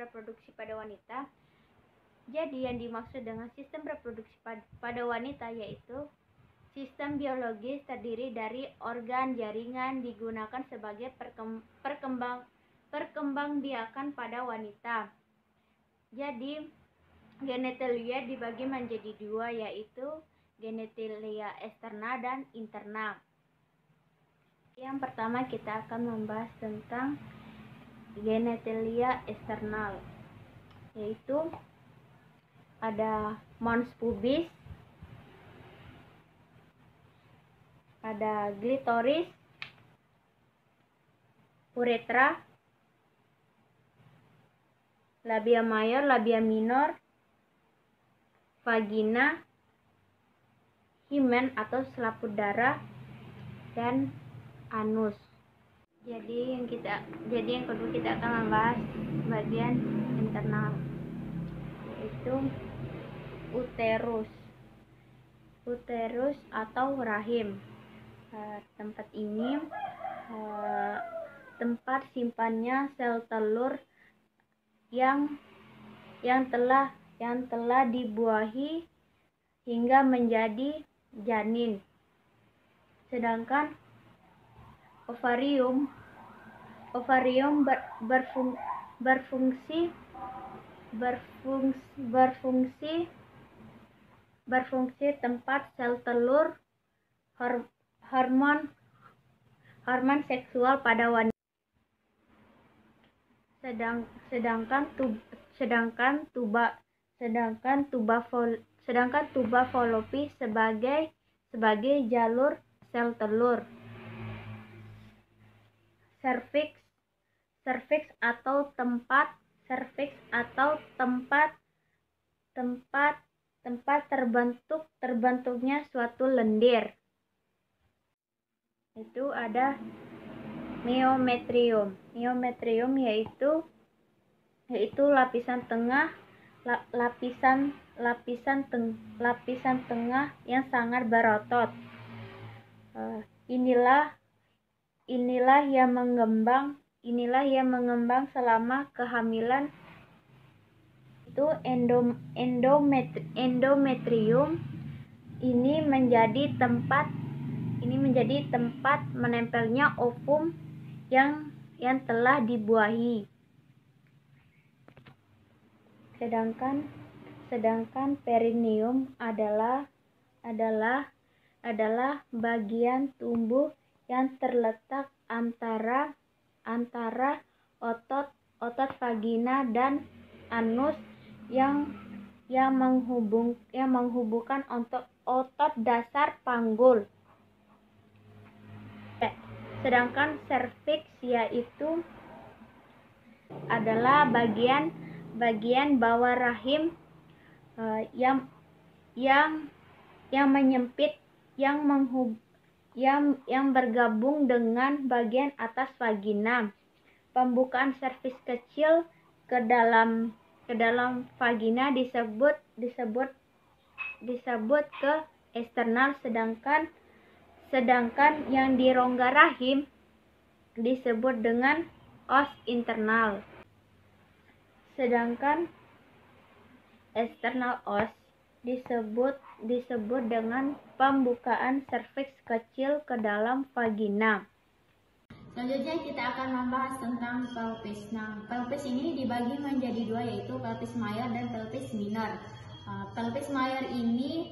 reproduksi pada wanita. Jadi yang dimaksud dengan sistem reproduksi pada wanita yaitu sistem biologis terdiri dari organ jaringan digunakan sebagai perkembangbiakan pada wanita. Jadi genitalia dibagi menjadi dua, yaitu genitalia eksternal dan internal. Yang pertama kita akan membahas tentang genitalia eksternal, yaitu ada mons pubis, ada glitoris, uretra, labia mayor, labia minor, vagina, himen atau selaput darah, dan anus. Jadi yang kedua kita akan membahas bagian internal, yaitu uterus atau rahim. Tempat ini tempat simpannya sel telur yang telah dibuahi hingga menjadi janin. Sedangkan ovarium berfungsi tempat sel telur, hormon seksual pada wanita. Sedangkan tuba fallopi sebagai jalur sel telur. Serviks atau tempat terbentuknya suatu lendir. Itu ada myometrium. Myometrium yaitu lapisan tengah yang sangat berotot. Inilah yang mengembang selama kehamilan. Itu endometrium. Ini menjadi tempat menempelnya ovum yang telah dibuahi. Sedangkan perineum adalah bagian tubuh yang terletak antara otot vagina dan anus yang menghubungkan otot dasar panggul. Sedangkan serviks yaitu adalah bagian bawah rahim yang menyempit yang bergabung dengan bagian atas vagina. Pembukaan serviks kecil ke dalam vagina disebut ke eksternal, sedangkan yang di rongga rahim disebut dengan os internal. Sedangkan eksternal os disebut dengan pembukaan serviks kecil ke dalam vagina. Selanjutnya kita akan membahas tentang pelvis. Nah, pelvis ini dibagi menjadi dua, yaitu pelvis mayor dan pelvis minor. Pelvis mayor ini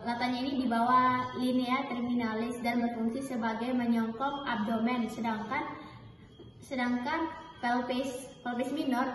letaknya ini di bawah linea terminalis dan berfungsi sebagai menyongkok abdomen, sedangkan pelvis minor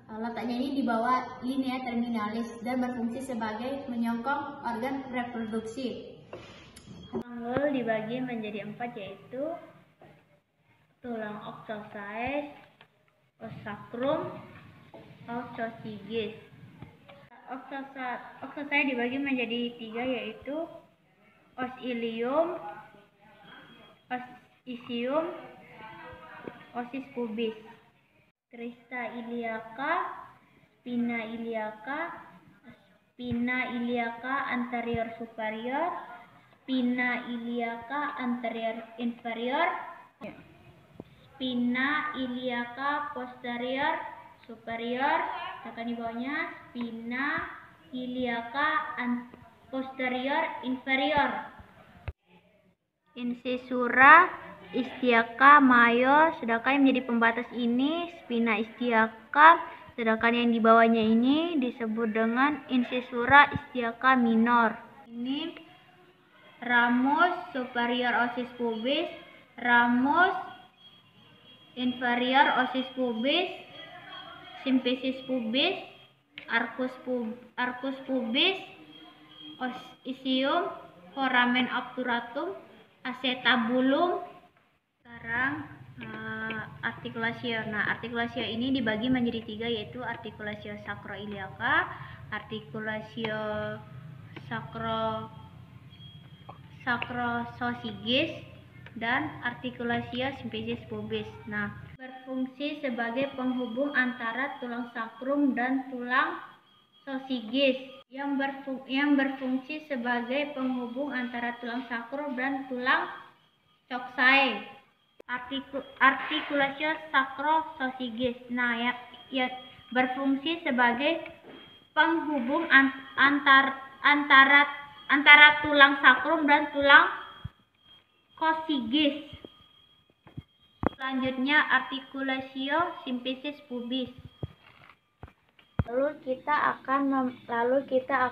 letaknya ini di bawah linea terminalis dan berfungsi sebagai menyongkok organ reproduksi. Panggul dibagi menjadi 4, yaitu tulang oxosis, os sacrum, oxosigis. Oxosis dibagi menjadi 3, yaitu os ilium, os isium, osis pubis. Crista iliaca, spina iliaca anterior superior, spina iliaca anterior inferior, spina iliaca posterior superior, sedangkan di bawahnya spina iliaca posterior inferior. Incisura istiaka major, sedangkan yang menjadi pembatas ini spina istiaka, sedangkan yang di bawahnya ini disebut dengan incisura istiaka minor. Ini ramus superior osis pubis, ramus inferior osis pubis, symphysis pubis, arcus pubis, isium, foramen obturatum, acetabulum. Sekarang artikulasio. Nah, artikulasio ini dibagi menjadi 3, yaitu artikulasio sacroiliaca, artikulasio sacrososigis, dan artikulasio symphysis pubis. Nah, berfungsi sebagai penghubung antara tulang sakrum dan tulang sosigis. Yang berfungsi sebagai penghubung antara tulang sakrum dan tulang coxae. Artikulasio sacrososigis. Nah, ya berfungsi sebagai penghubung antara tulang sakrum dan tulang cosigis. Selanjutnya artikulasio symphysis pubis. Lalu kita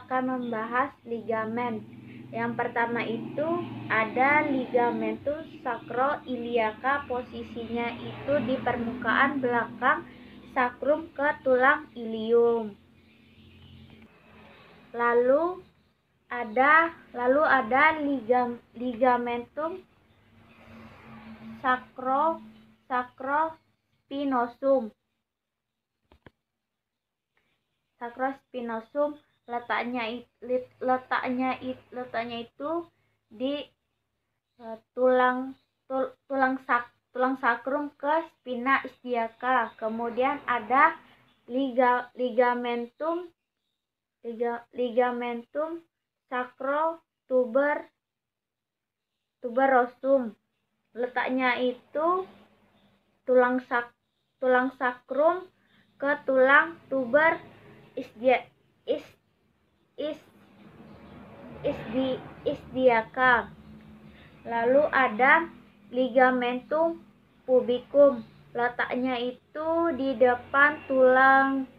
akan membahas ligamen. Yang pertama itu ada ligamentum sacroiliaca, posisinya itu di permukaan belakang sakrum ke tulang ilium. Lalu ada ligamentum sacrospinosum. Sacrospinosum letaknya itu di tulang sakrum ke spina istiaka. Kemudian ada ligamentum sacrotuberosum. Letaknya itu tulang sakrum ke tulang tuber isdiaka. Lalu ada ligamentum pubicum. Letaknya itu di depan tulang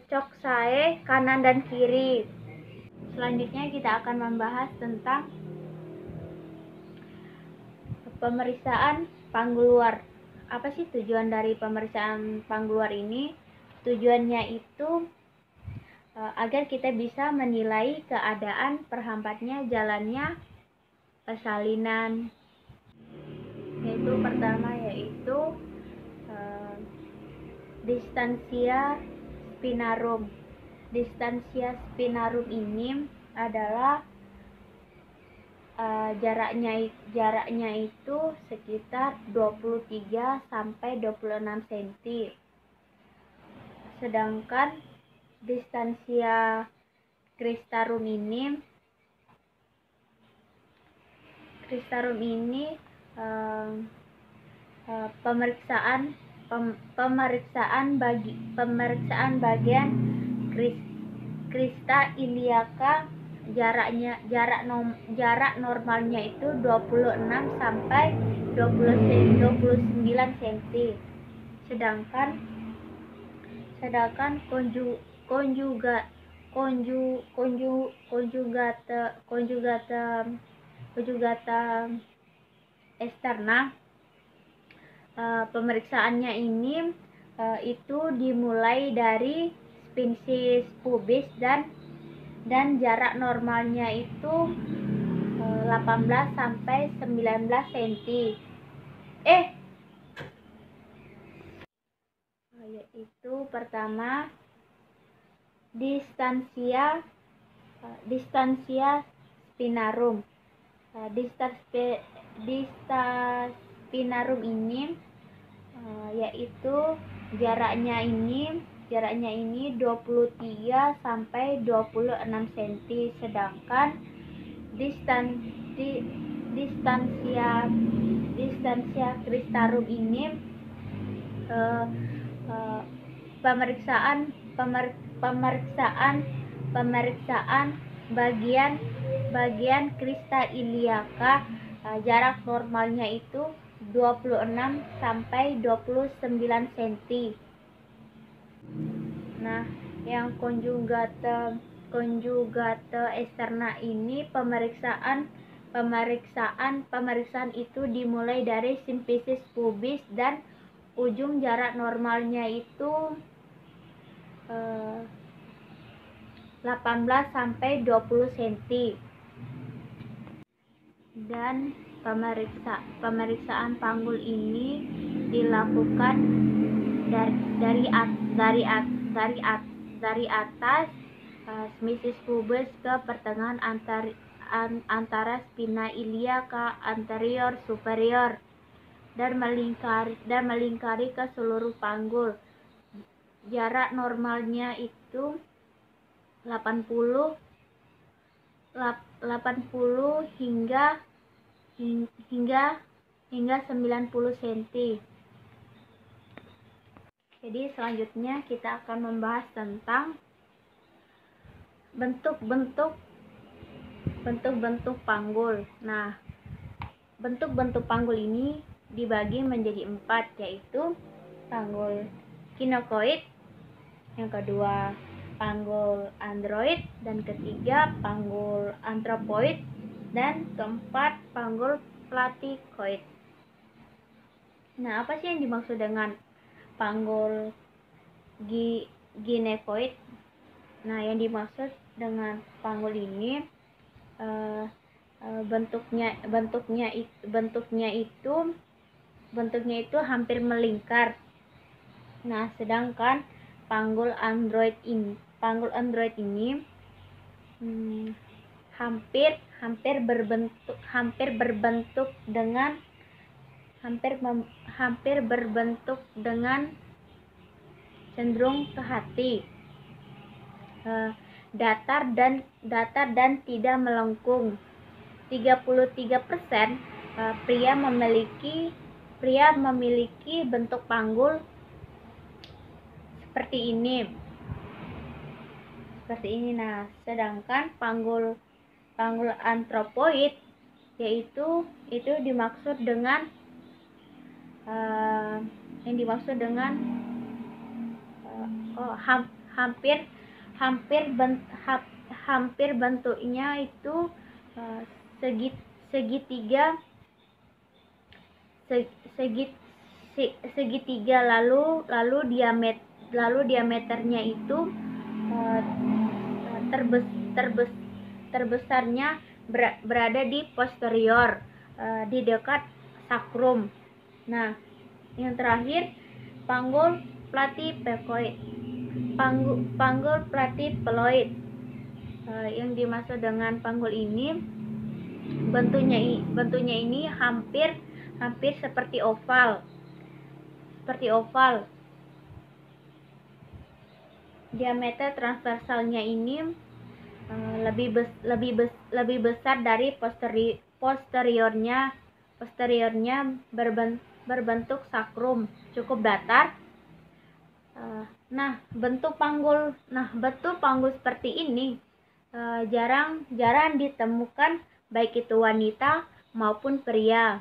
coxae kanan dan kiri. Selanjutnya kita akan membahas tentang pemeriksaan panggul luar. Apa sih tujuan dari pemeriksaan panggul luar ini? Tujuannya itu agar kita bisa menilai keadaan perhambatnya jalannya persalinan. Yaitu pertama yaitu distansia spinarum. Distansia spinarum ini adalah jaraknya itu sekitar 23 sampai 26 cm. Sedangkan distansia cristarum ini pemeriksaan bagian crista iliaca, jarak normalnya itu 26 sampai 29 cm. Sedangkan konjugata eksterna, pemeriksaannya ini itu dimulai dari symphysis pubis dan jarak normalnya itu 18 sampai 19 cm. Yaitu pertama distansia spinarum. Spinarum ini yaitu jaraknya ini 23 sampai 26 cm. Sedangkan distansia distansia cristarum ini pemeriksaan bagian crista iliaca, jarak normalnya itu 26 sampai 29 cm. Nah, yang conjugate externa ini pemeriksaan itu dimulai dari simplicis pubis dan ujung jarak normalnya itu 18 sampai 20 cm. Dan pemeriksaan panggul ini dilakukan dari atas simplicis pubis ke pertengahan antara spina iliaca anterior superior dan melingkari ke seluruh panggul. Jarak normalnya itu 80 hingga 90 cm. Jadi selanjutnya kita akan membahas tentang bentuk-bentuk panggul. Nah, bentuk-bentuk panggul ini dibagi menjadi 4, yaitu panggul kinokoid, yang kedua panggul android, dan ketiga panggul antropoid, dan keempat panggul platikoid. Nah, apa sih yang dimaksud dengan panggul ginekoid? Nah, yang dimaksud dengan panggul ini bentuknya itu hampir melingkar. Nah, sedangkan panggul android ini hampir berbentuk dengan cenderung ke hati, datar dan tidak melengkung. 33% pria memiliki bentuk panggul seperti ini. Nah, sedangkan panggul antropoid itu dimaksud dengan hampir bentuknya itu segitiga, lalu diameternya itu terbesarnya berada di posterior, di dekat sakrum. Nah, yang terakhir panggul platypeloid. Yang dimaksud dengan panggul ini bentuknya ini hampir seperti oval. Diameter transversalnya ini lebih besar dari posteriornya berbentuk sakrum, cukup datar. Nah, bentuk panggul seperti ini jarang ditemukan, baik itu wanita maupun pria.